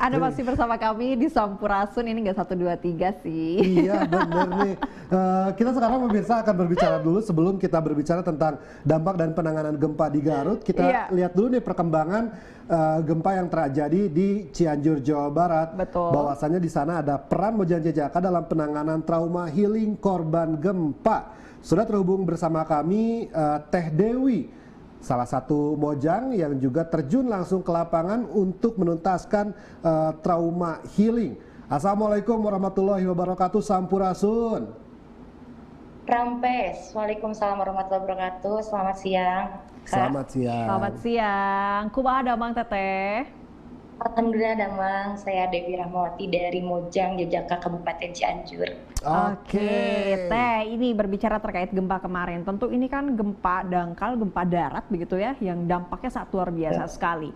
Anda masih bersama kami di Sampurasun, ini nggak 1, 2, 3 sih. Iya bener nih. Kita sekarang pemirsa akan berbicara dulu sebelum kita berbicara tentang dampak dan penanganan gempa di Garut. Kita lihat dulu nih perkembangan gempa yang terjadi di Cianjur, Jawa Barat. Betul. Bahwasannya di sana ada peran Mojang Jajaka dalam penanganan trauma healing korban gempa. Sudah terhubung bersama kami Teh Dewi, salah satu Mojang yang juga terjun langsung ke lapangan untuk menuntaskan trauma healing. Assalamualaikum warahmatullahi wabarakatuh, Sampurasun. Rampes, Waalaikumsalam warahmatullahi wabarakatuh. Selamat siang, Kak. Selamat siang. Selamat siang. Kumaha damang Teteh? Alhamdulillah damang, saya Dewi Rahmawati dari Mojang Jajaka Kabupaten Cianjur. Oke, Teh, ini berbicara terkait gempa kemarin. Tentu ini kan gempa dangkal, gempa darat begitu ya, yang dampaknya sangat luar biasa sekali.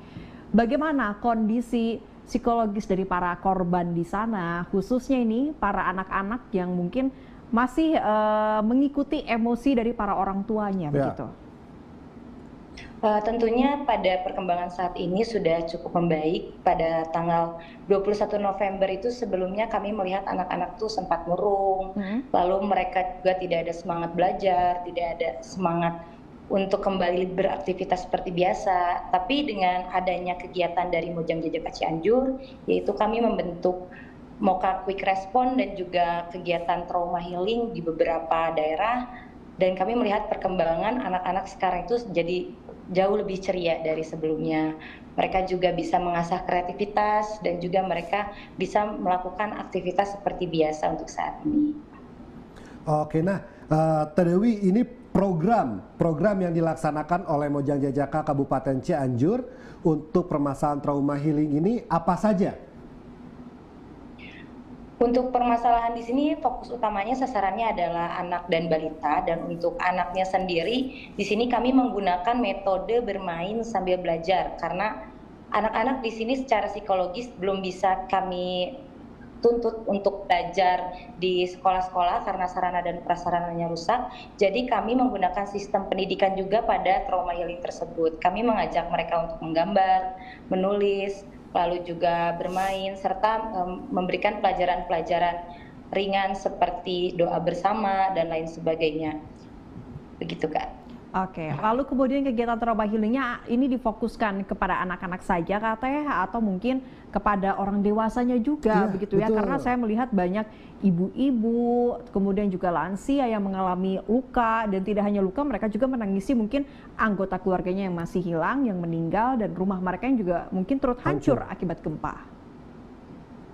Bagaimana kondisi psikologis dari para korban di sana, khususnya ini para anak-anak yang mungkin masih mengikuti emosi dari para orang tuanya begitu? Tentunya pada perkembangan saat ini sudah cukup membaik. Pada tanggal 21 November itu sebelumnya kami melihat anak-anak tuh sempat murung, lalu mereka juga tidak ada semangat belajar, tidak ada semangat untuk kembali beraktivitas seperti biasa. Tapi dengan adanya kegiatan dari Mojang Jajaka Cianjur, yaitu kami membentuk Moka Quick Response dan juga kegiatan trauma healing di beberapa daerah, dan kami melihat perkembangan anak-anak sekarang itu jadi jauh lebih ceria dari sebelumnya. Mereka juga bisa mengasah kreativitas dan juga mereka bisa melakukan aktivitas seperti biasa untuk saat ini. Oke, nah Teh Dewi, ini program yang dilaksanakan oleh Mojang Jajaka Kabupaten Cianjur untuk permasalahan trauma healing ini apa saja? Untuk permasalahan di sini fokus utamanya sasarannya adalah anak dan balita, dan untuk anaknya sendiri di sini kami menggunakan metode bermain sambil belajar karena anak-anak di sini secara psikologis belum bisa kami tuntut untuk belajar di sekolah-sekolah karena sarana dan prasarananya rusak. Jadi kami menggunakan sistem pendidikan juga pada trauma healing tersebut. Kami mengajak mereka untuk menggambar, menulis, lalu juga bermain, serta memberikan pelajaran-pelajaran ringan seperti doa bersama dan lain sebagainya. Begitu, Kak. Oke, lalu kemudian kegiatan trauma healingnya ini difokuskan kepada anak-anak saja Kak Teh, atau mungkin kepada orang dewasanya juga begitu ya? Karena saya melihat banyak ibu-ibu, kemudian juga lansia yang mengalami luka, dan tidak hanya luka, mereka juga menangisi mungkin anggota keluarganya yang masih hilang, yang meninggal, dan rumah mereka yang juga mungkin turut hancur akibat gempa.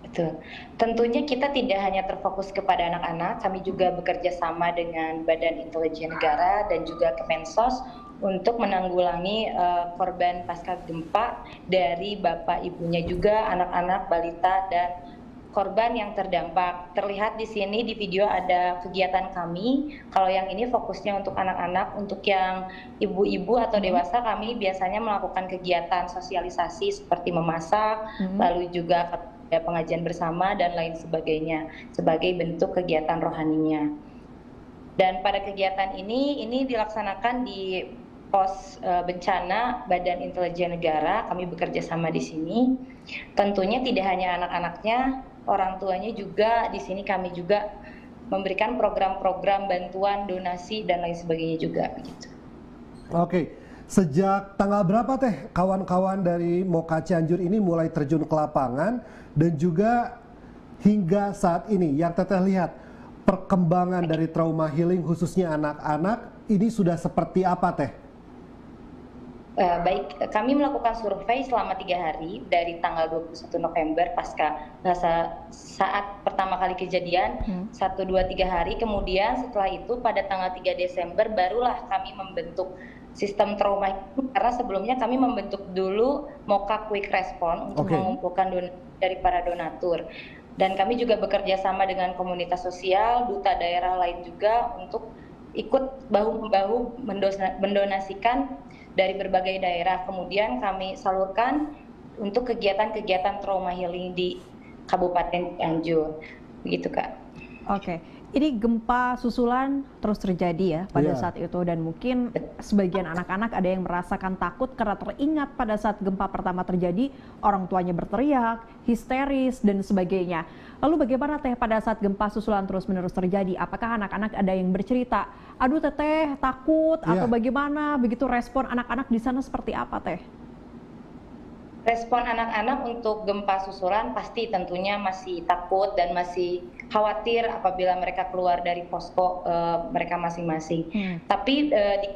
Betul. Tentunya kita tidak hanya terfokus kepada anak-anak, kami juga bekerja sama dengan Badan Intelijen Negara dan juga Kemensos untuk menanggulangi korban pasca gempa dari bapak ibunya juga, anak-anak, balita, dan korban yang terdampak. Terlihat di sini di video ada kegiatan kami. Kalau yang ini fokusnya untuk anak-anak, untuk yang ibu-ibu atau dewasa kami biasanya melakukan kegiatan sosialisasi seperti memasak, lalu juga pengajian bersama dan lain sebagainya sebagai bentuk kegiatan rohaninya. Dan pada kegiatan ini dilaksanakan di pos bencana Badan Intelijen Negara. Kami bekerja sama di sini. Tentunya tidak hanya anak-anaknya, orang tuanya juga di sini kami juga memberikan program-program bantuan, donasi dan lain sebagainya juga begitu. Oke. Sejak tanggal berapa Teh kawan-kawan dari Moka Cianjur ini mulai terjun ke lapangan, dan juga hingga saat ini yang Teteh lihat perkembangan dari trauma healing khususnya anak-anak ini sudah seperti apa Teh? Baik, kami melakukan survei selama 3 hari dari tanggal 21 November pasca saat pertama kali kejadian, 1, 2, 3 hari. Kemudian setelah itu pada tanggal 3 Desember barulah kami membentuk sistem trauma, karena sebelumnya kami membentuk dulu Moka Quick Response untuk mengumpulkan donasi dari para donatur. Dan kami juga bekerja sama dengan komunitas sosial, duta daerah lain juga untuk ikut bahu-membahu mendonasikan dari berbagai daerah. Kemudian kami salurkan untuk kegiatan-kegiatan trauma healing di Kabupaten Cianjur. Begitu, Kak. Oke. Ini gempa susulan terus terjadi ya pada saat itu, dan mungkin sebagian anak-anak ada yang merasakan takut karena teringat pada saat gempa pertama terjadi orang tuanya berteriak, histeris dan sebagainya. Lalu bagaimana Teh pada saat gempa susulan terus-menerus terjadi? Apakah anak-anak ada yang bercerita, aduh Teteh takut atau bagaimana? Begitu respon anak-anak di sana seperti apa Teh? Respon anak-anak untuk gempa susulan pasti tentunya masih takut dan masih khawatir apabila mereka keluar dari posko mereka masing-masing. Tapi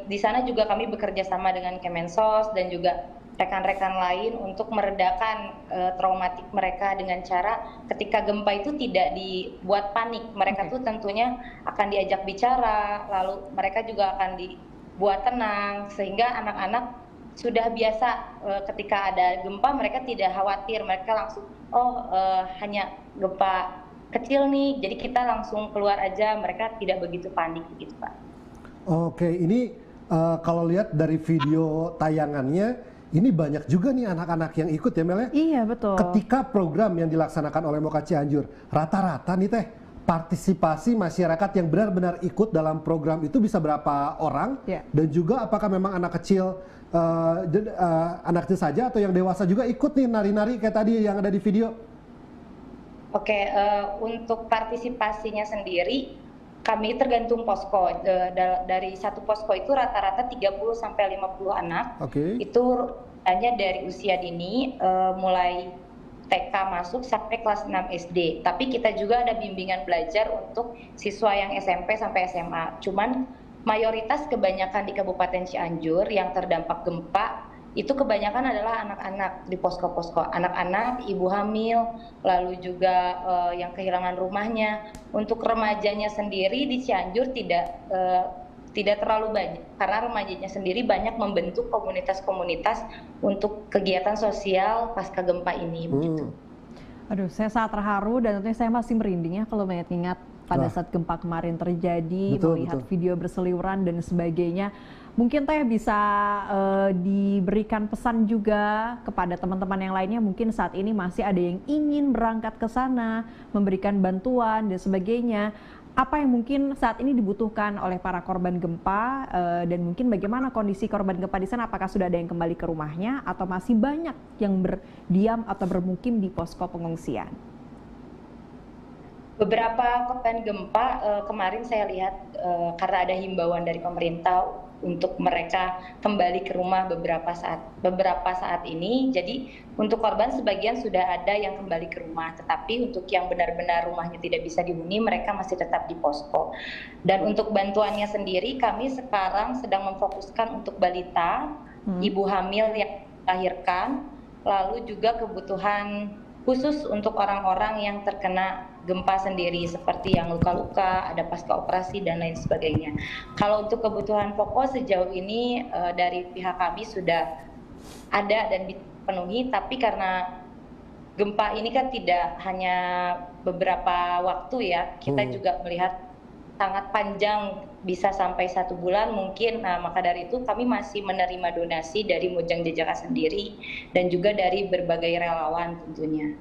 di sana juga kami bekerja sama dengan Kemensos dan juga rekan-rekan lain untuk meredakan traumatik mereka dengan cara ketika gempa itu tidak dibuat panik. Mereka tuh tentunya akan diajak bicara, lalu mereka juga akan dibuat tenang sehingga anak-anak sudah biasa ketika ada gempa mereka tidak khawatir, mereka langsung hanya gempa kecil nih, jadi kita langsung keluar aja, mereka tidak begitu panik gitu Pak. Oke, ini kalau lihat dari video tayangannya, ini banyak juga nih anak-anak yang ikut ya Mel ya? Iya betul. Ketika program yang dilaksanakan oleh Moka Cianjur, rata-rata nih Teh, partisipasi masyarakat yang benar-benar ikut dalam program itu bisa berapa orang? Dan juga apakah memang anak kecil anak kecil saja atau yang dewasa juga ikut nih nari-nari kayak tadi yang ada di video? Oke, untuk partisipasinya sendiri kami tergantung posko. Dari satu posko itu rata-rata 30 sampai 50 anak. Itu hanya dari usia dini mulai TK masuk sampai kelas 6 SD. Tapi kita juga ada bimbingan belajar untuk siswa yang SMP sampai SMA. Cuman mayoritas kebanyakan di Kabupaten Cianjur yang terdampak gempa itu kebanyakan adalah anak-anak di posko-posko, anak-anak, ibu hamil, lalu juga yang kehilangan rumahnya. Untuk remajanya sendiri di Cianjur tidak terlalu banyak, karena remajanya sendiri banyak membentuk komunitas-komunitas untuk kegiatan sosial pasca gempa ini. Begitu. Aduh, saya sangat terharu dan tentunya saya masih merinding ya kalau mengingat pada saat gempa kemarin terjadi, melihat video berseliweran dan sebagainya. Mungkin Teh bisa diberikan pesan juga kepada teman-teman yang lainnya, mungkin saat ini masih ada yang ingin berangkat ke sana, memberikan bantuan dan sebagainya. Apa yang mungkin saat ini dibutuhkan oleh para korban gempa dan mungkin bagaimana kondisi korban gempa di sana? Apakah sudah ada yang kembali ke rumahnya atau masih banyak yang berdiam atau bermukim di posko pengungsian? Beberapa korban gempa kemarin saya lihat karena ada himbauan dari pemerintah untuk mereka kembali ke rumah beberapa saat ini. Jadi untuk korban sebagian sudah ada yang kembali ke rumah, tetapi untuk yang benar-benar rumahnya tidak bisa dihuni mereka masih tetap di posko. Dan untuk bantuannya sendiri kami sekarang sedang memfokuskan untuk balita, ibu hamil yang melahirkan, lalu juga kebutuhan khusus untuk orang-orang yang terkena gempa sendiri seperti yang luka-luka, ada pasca operasi dan lain sebagainya. Kalau untuk kebutuhan pokok sejauh ini dari pihak kami sudah ada dan dipenuhi, tapi karena gempa ini kan tidak hanya beberapa waktu ya, kita juga melihat sangat panjang, bisa sampai 1 bulan mungkin. Nah, maka dari itu kami masih menerima donasi dari Mojang Jajaka sendiri dan juga dari berbagai relawan tentunya.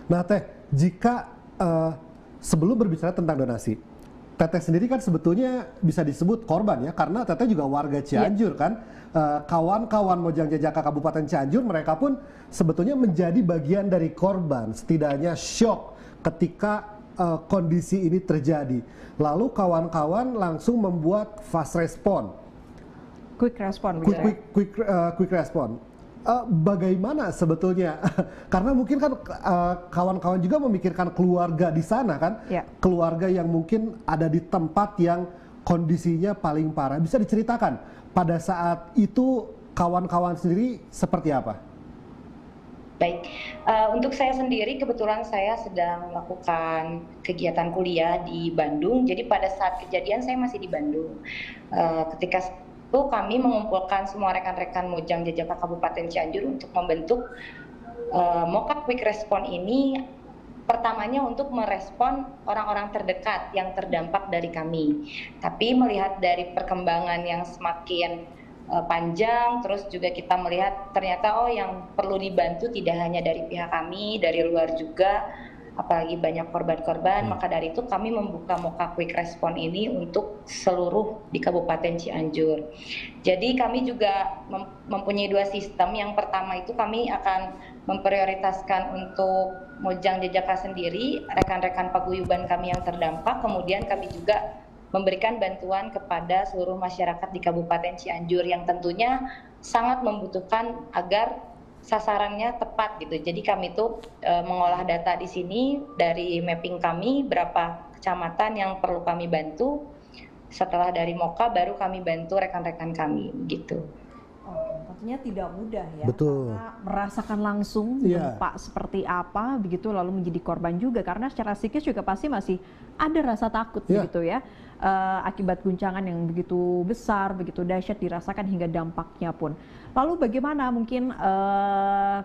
Nah Teh, jika sebelum berbicara tentang donasi, Teteh sendiri kan sebetulnya bisa disebut korban ya, karena Teteh juga warga Cianjur kan. Kawan-kawan Mojang Jajaka Kabupaten Cianjur, mereka pun sebetulnya menjadi bagian dari korban, setidaknya shock ketika kondisi ini terjadi. Lalu kawan-kawan langsung membuat fast respon, quick respon. Bagaimana sebetulnya? Karena mungkin kan kawan-kawan juga memikirkan keluarga di sana kan, keluarga yang mungkin ada di tempat yang kondisinya paling parah. Bisa diceritakan pada saat itu kawan-kawan sendiri seperti apa? Baik, untuk saya sendiri kebetulan saya sedang melakukan kegiatan kuliah di Bandung. Jadi pada saat kejadian saya masih di Bandung. Ketika itu kami mengumpulkan semua rekan-rekan Mojang Jajaka Kabupaten Cianjur untuk membentuk Moka Quick Respon ini. Pertamanya untuk merespon orang-orang terdekat yang terdampak dari kami. Tapi melihat dari perkembangan yang semakin panjang, terus juga kita melihat ternyata yang perlu dibantu tidak hanya dari pihak kami, dari luar juga. apalagi banyak korban-korban. Maka dari itu kami membuka Moka Quick Response ini untuk seluruh di Kabupaten Cianjur. Jadi kami juga mempunyai dua sistem. Yang pertama itu kami akan memprioritaskan untuk Mojang Jejaka sendiri, rekan-rekan paguyuban kami yang terdampak, kemudian kami juga memberikan bantuan kepada seluruh masyarakat di Kabupaten Cianjur yang tentunya sangat membutuhkan agar sasarannya tepat gitu. Jadi kami tuh mengolah data di sini dari mapping kami berapa kecamatan yang perlu kami bantu. Setelah dari Moka baru kami bantu rekan-rekan kami gitu. Tentunya tidak mudah ya, Betul. karena merasakan langsung gempa seperti apa begitu, lalu menjadi korban juga karena secara psikis juga pasti masih ada rasa takut begitu ya, akibat guncangan yang begitu besar, begitu dahsyat dirasakan hingga dampaknya pun. Lalu bagaimana mungkin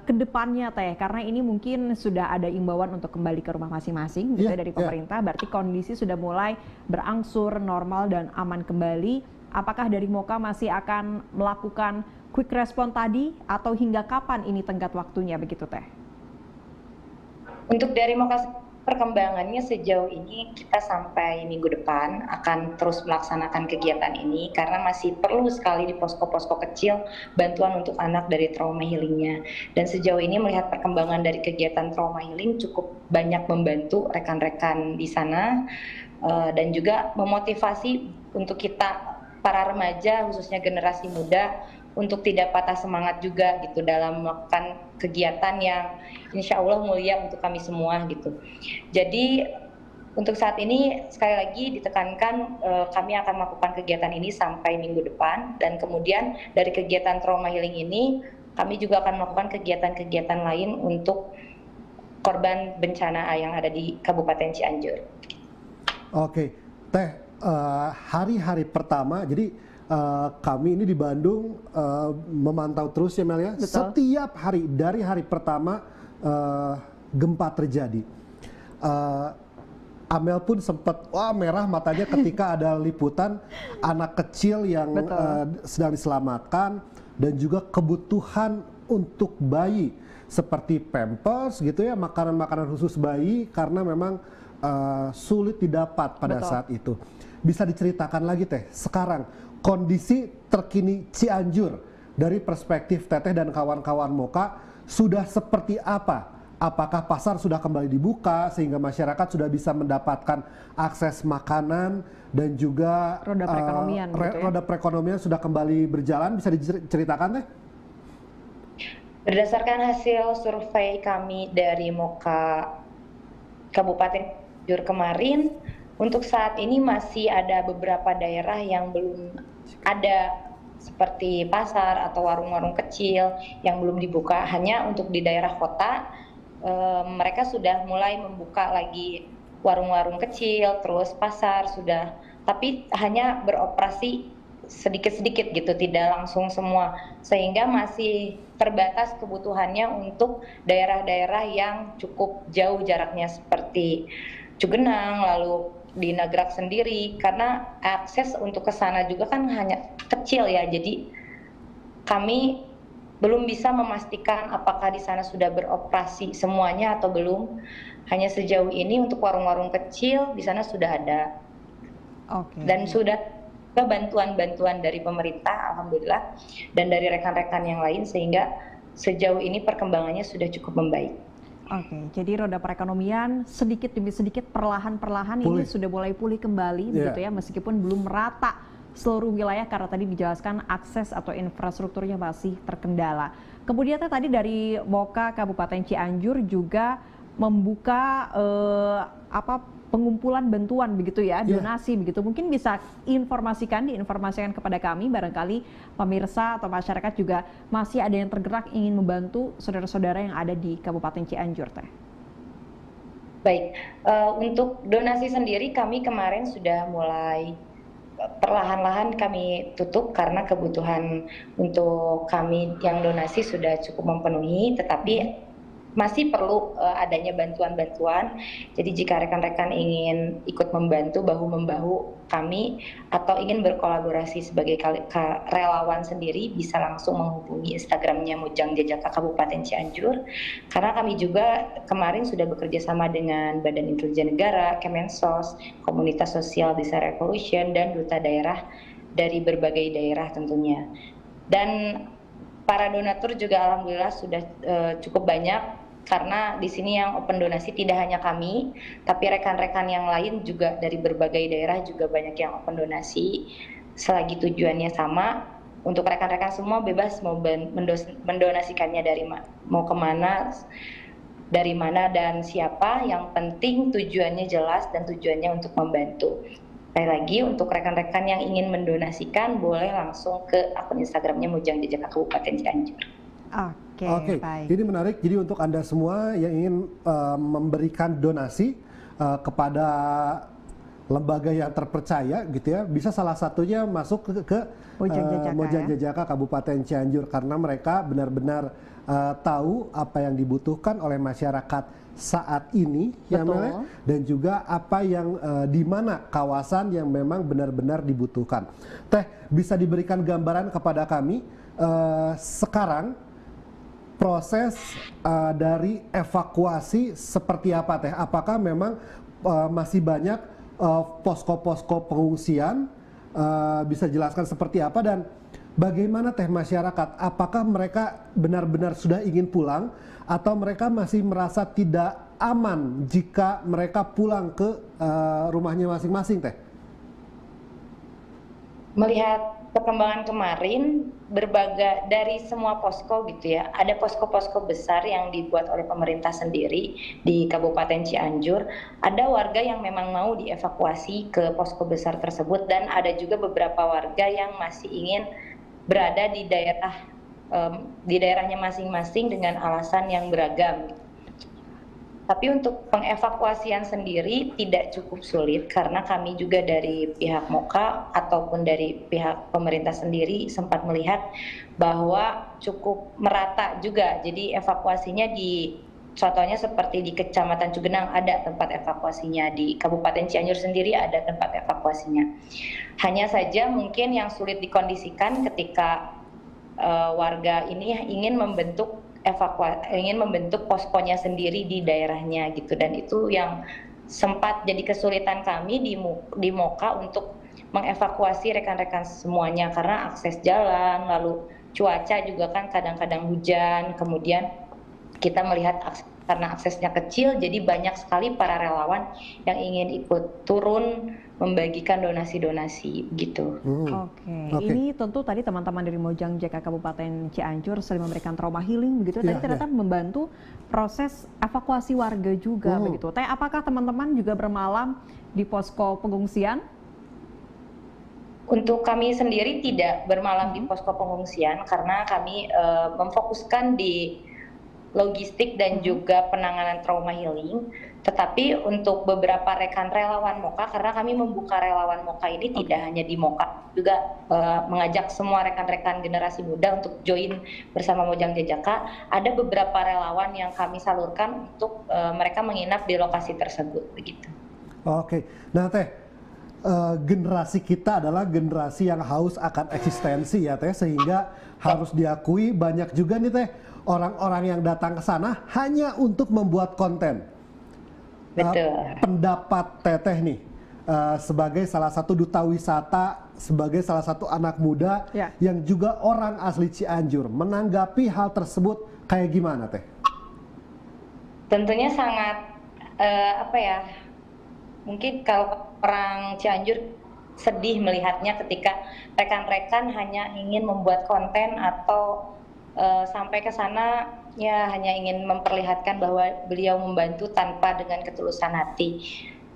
ke depannya Teh, karena ini mungkin sudah ada imbauan untuk kembali ke rumah masing-masing gitu dari pemerintah, berarti kondisi sudah mulai berangsur normal dan aman kembali. Apakah dari Moka masih akan melakukan quick response tadi atau hingga kapan ini tenggat waktunya begitu Teh? Untuk dari Moka perkembangannya sejauh ini kita sampai minggu depan akan terus melaksanakan kegiatan ini karena masih perlu sekali di posko-posko kecil bantuan untuk anak dari trauma healingnya. Dan sejauh ini melihat perkembangan dari kegiatan trauma healing cukup banyak membantu rekan-rekan di sana dan juga memotivasi untuk kita para remaja khususnya generasi muda untuk tidak patah semangat juga gitu dalam melakukan kegiatan yang insya Allah mulia untuk kami semua gitu. Jadi untuk saat ini sekali lagi ditekankan kami akan melakukan kegiatan ini sampai minggu depan, dan kemudian dari kegiatan trauma healing ini kami juga akan melakukan kegiatan-kegiatan lain untuk korban bencana yang ada di Kabupaten Cianjur. Oke, Teh, hari-hari pertama, jadi kami ini di Bandung memantau terus ya Mel ya. Betul. Setiap hari dari hari pertama gempa terjadi. Amel pun sempat merah matanya ketika ada liputan anak kecil yang sedang diselamatkan dan juga kebutuhan untuk bayi seperti pampers gitu ya, makanan-makanan khusus bayi karena memang sulit didapat pada saat itu. Bisa diceritakan lagi Teh, sekarang kondisi terkini Cianjur dari perspektif Teteh dan kawan-kawan Moka sudah seperti apa? Apakah pasar sudah kembali dibuka sehingga masyarakat sudah bisa mendapatkan akses makanan dan juga roda perekonomian, roda perekonomian sudah kembali berjalan? Bisa diceritakan Teh? Berdasarkan hasil survei kami dari Moka Kabupaten Cianjur kemarin, untuk saat ini masih ada beberapa daerah yang belum ada seperti pasar atau warung-warung kecil yang belum dibuka. Hanya untuk di daerah kota mereka sudah mulai membuka lagi warung-warung kecil, terus pasar sudah, tapi hanya beroperasi sedikit-sedikit gitu, tidak langsung semua, sehingga masih terbatas kebutuhannya untuk daerah-daerah yang cukup jauh jaraknya seperti Cugenang, lalu di Nagrak sendiri, karena akses untuk ke sana juga kan hanya kecil ya, jadi kami belum bisa memastikan apakah di sana sudah beroperasi semuanya atau belum. Hanya sejauh ini untuk warung-warung kecil di sana sudah ada. Dan sudah ke bantuan-bantuan dari pemerintah alhamdulillah dan dari rekan-rekan yang lain, sehingga sejauh ini perkembangannya sudah cukup membaik. Jadi roda perekonomian sedikit demi sedikit perlahan-perlahan ini sudah mulai pulih kembali begitu ya, meskipun belum merata seluruh wilayah karena tadi dijelaskan akses atau infrastrukturnya masih terkendala. Kemudian tadi dari Moka Kabupaten Cianjur juga membuka pengumpulan bantuan begitu ya, donasi begitu. Mungkin bisa diinformasikan kepada kami, barangkali pemirsa atau masyarakat juga masih ada yang tergerak ingin membantu saudara-saudara yang ada di Kabupaten Cianjur Teh. Baik, untuk donasi sendiri kami kemarin sudah mulai perlahan-lahan kami tutup karena kebutuhan untuk kami yang donasi sudah cukup memenuhi, tetapi masih perlu adanya bantuan-bantuan. Jadi jika rekan-rekan ingin ikut membantu bahu-membahu kami atau ingin berkolaborasi sebagai relawan sendiri, bisa langsung menghubungi Instagramnya Mojang Jajaka Kabupaten Cianjur. Karena kami juga kemarin sudah bekerja sama dengan Badan Intelijen Negara, Kemensos, Komunitas Sosial Desa Revolution, dan duta daerah dari berbagai daerah tentunya. Dan para donatur juga alhamdulillah sudah cukup banyak, karena di sini yang open donasi tidak hanya kami, tapi rekan-rekan yang lain juga dari berbagai daerah juga banyak yang open donasi. Selagi tujuannya sama, untuk rekan-rekan semua bebas mau mendonasikannya mau kemana, dari mana dan siapa. Yang penting tujuannya jelas dan tujuannya untuk membantu. Sekali lagi, untuk rekan-rekan yang ingin mendonasikan boleh langsung ke akun Instagramnya Mojang Jajaka Kabupaten Cianjur. Oke, baik. ini menarik. Jadi untuk Anda semua yang ingin memberikan donasi kepada lembaga yang terpercaya gitu ya, bisa salah satunya masuk ke Mojang Jajaka Kabupaten Cianjur, karena mereka benar-benar tahu apa yang dibutuhkan oleh masyarakat saat ini, ya Mele, dan juga apa yang di mana kawasan yang memang benar-benar dibutuhkan. Teh, bisa diberikan gambaran kepada kami sekarang proses dari evakuasi seperti apa, Teh? Apakah memang masih banyak posko-posko pengungsian? Bisa jelaskan seperti apa, dan bagaimana Teh masyarakat? Apakah mereka benar-benar sudah ingin pulang atau mereka masih merasa tidak aman jika mereka pulang ke rumahnya masing-masing, Teh? Melihat perkembangan kemarin, berbagai dari semua posko gitu ya, ada posko-posko besar yang dibuat oleh pemerintah sendiri di Kabupaten Cianjur. Ada warga yang memang mau dievakuasi ke posko besar tersebut, dan ada juga beberapa warga yang masih ingin berada di daerahnya masing-masing dengan alasan yang beragam. Tapi untuk pengevakuasian sendiri tidak cukup sulit, karena kami juga dari pihak MOKA ataupun dari pihak pemerintah sendiri sempat melihat bahwa cukup merata juga. Jadi evakuasinya contohnya seperti di Kecamatan Cugenang ada tempat evakuasinya, di Kabupaten Cianjur sendiri ada tempat evakuasinya. Hanya saja mungkin yang sulit dikondisikan ketika warga ini ingin membentuk poskonya sendiri di daerahnya gitu, dan itu yang sempat jadi kesulitan kami di MOKA untuk mengevakuasi rekan-rekan semuanya, karena akses jalan, lalu cuaca juga kan kadang-kadang hujan, kemudian kita melihat karena aksesnya kecil, jadi banyak sekali para relawan yang ingin ikut turun membagikan donasi-donasi gitu. Ini tentu tadi teman-teman dari Mojang Jajaka Kabupaten Cianjur selain memberikan trauma healing begitu, tadi ternyata membantu proses evakuasi warga juga begitu. Teh, apakah teman-teman juga bermalam di posko pengungsian? Untuk kami sendiri tidak bermalam di posko pengungsian, karena kami memfokuskan di logistik dan juga penanganan trauma healing. Tetapi untuk beberapa rekan relawan MOKA, karena kami membuka relawan MOKA ini tidak hanya di MOKA, juga mengajak semua rekan-rekan generasi muda untuk join bersama Mojang Jajaka. Ada beberapa relawan yang kami salurkan untuk mereka menginap di lokasi tersebut begitu. Nah Teh, generasi kita adalah generasi yang haus akan eksistensi ya Teh, sehingga harus diakui banyak juga nih Teh orang-orang yang datang ke sana hanya untuk membuat konten. Betul. Pendapat Teteh nih sebagai salah satu duta wisata, sebagai salah satu anak muda yang juga orang asli Cianjur, menanggapi hal tersebut kayak gimana Teh? Tentunya sangat mungkin kalau orang Cianjur sedih melihatnya ketika rekan-rekan hanya ingin membuat konten atau sampai ke sana ya hanya ingin memperlihatkan bahwa beliau membantu tanpa dengan ketulusan hati.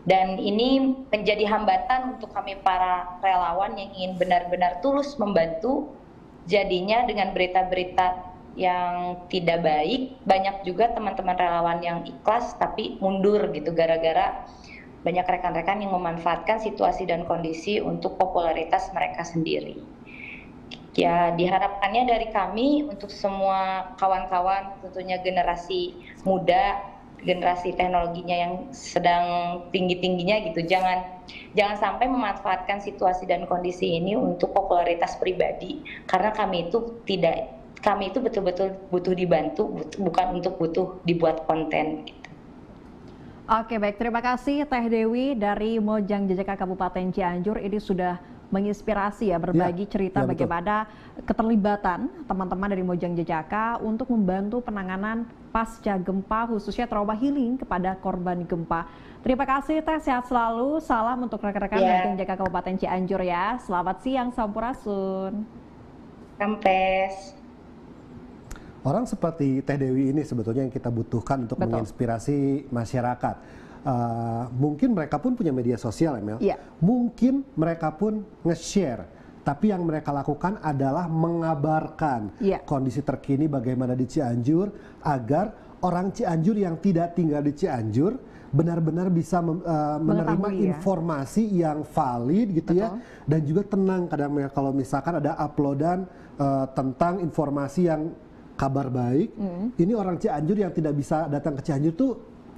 Dan ini menjadi hambatan untuk kami para relawan yang ingin benar-benar tulus membantu. Jadinya dengan berita-berita yang tidak baik, banyak juga teman-teman relawan yang ikhlas tapi mundur gitu, gara-gara banyak rekan-rekan yang memanfaatkan situasi dan kondisi untuk popularitas mereka sendiri. Ya, diharapkannya dari kami untuk semua kawan-kawan, tentunya generasi muda, generasi teknologinya yang sedang tinggi-tingginya gitu, jangan sampai memanfaatkan situasi dan kondisi ini untuk popularitas pribadi, karena kami itu betul-betul butuh dibantu, bukan untuk butuh dibuat konten. Oke, baik. Terima kasih Teh Dewi dari Mojang Jajaka Kabupaten Cianjur. Ini sudah menginspirasi ya, berbagi cerita betul. bagaimana keterlibatan teman-teman dari Mojang Jajaka untuk membantu penanganan pasca gempa, khususnya trauma healing kepada korban gempa. Terima kasih Teh, sehat selalu. Salam untuk rekan-rekan Mojang Jajaka Kabupaten Cianjur ya. Selamat siang, Sampurasun. Sampes. Orang seperti Teh Dewi ini sebetulnya yang kita butuhkan untuk menginspirasi masyarakat. Mungkin mereka pun punya media sosial, Emel. Mungkin mereka pun nge-share. Tapi yang mereka lakukan adalah mengabarkan kondisi terkini bagaimana di Cianjur, agar orang Cianjur yang tidak tinggal di Cianjur benar-benar bisa menerima informasi yang valid gitu ya, dan juga tenang. Kadang kalau misalkan ada uploadan tentang informasi yang kabar baik, ini orang Cianjur yang tidak bisa datang ke Cianjur tuh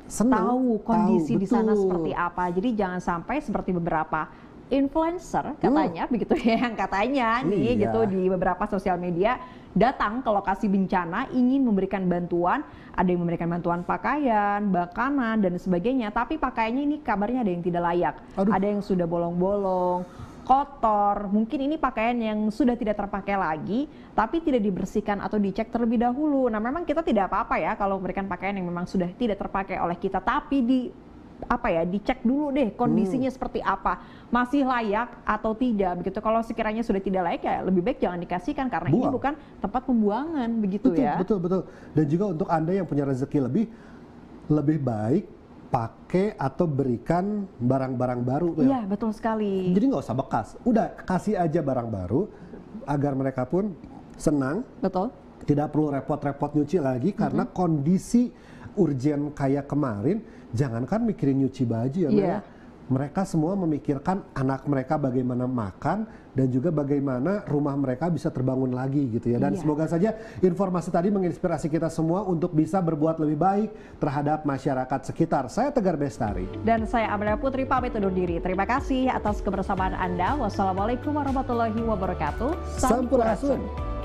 senang tahu kondisi di sana seperti apa. Jadi jangan sampai seperti beberapa influencer katanya begitu ya, yang katanya nih gitu di beberapa sosial media datang ke lokasi bencana ingin memberikan bantuan, ada yang memberikan bantuan pakaian, makanan dan sebagainya, tapi pakaiannya ini kabarnya ada yang tidak layak. Ada yang sudah bolong-bolong, kotor, mungkin ini pakaian yang sudah tidak terpakai lagi, tapi tidak dibersihkan atau dicek terlebih dahulu. Nah, memang kita tidak apa-apa ya kalau memberikan pakaian yang memang sudah tidak terpakai oleh kita, tapi dicek dulu deh kondisinya seperti apa, masih layak atau tidak begitu. Kalau sekiranya sudah tidak layak ya lebih baik jangan dikasihkan, karena ini bukan tempat pembuangan begitu ya. Betul. Dan juga untuk Anda yang punya rezeki lebih baik pakai atau berikan barang-barang baru. Iya, betul sekali. Jadi nggak usah bekas, udah kasih aja barang baru agar mereka pun senang. Betul. Tidak perlu repot-repot nyuci lagi, karena kondisi urgen kayak kemarin, jangankan mikirin nyuci baju ya, mereka semua memikirkan anak mereka bagaimana makan dan juga bagaimana rumah mereka bisa terbangun lagi gitu ya. Dan semoga saja informasi tadi menginspirasi kita semua untuk bisa berbuat lebih baik terhadap masyarakat sekitar. Saya Tegar Bestari. Dan saya Amelia Putri pamit undur diri. Terima kasih atas kebersamaan Anda. Wassalamualaikum warahmatullahi wabarakatuh. Sampurasun.